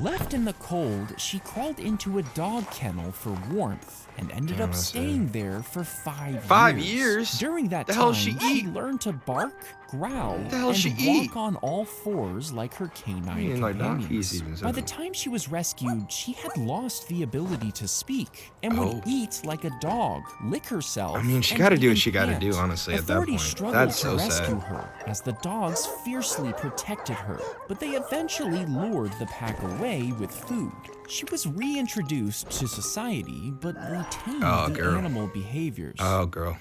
Left in the cold, she crawled into a dog kennel for warmth and ended Damn, up that's staying there for 5 5 years. years? During that The time, hell she she eat? learned to bark, growl, The hell and she walk eat? on all fours like her canine Eating like dog companions. feces and By the stuff. time she was rescued, she had lost the ability to speak and would Oh. eat like a dog, lick herself. I mean, she and gotta do even what she gotta do, pant. honestly, at that Authorities point. struggled That's to so rescue sad. her as the dogs fiercely protected her, but they eventually lured the pack away with food. She was reintroduced to society, but retained Oh, the girl. animal behaviors. Oh, girl.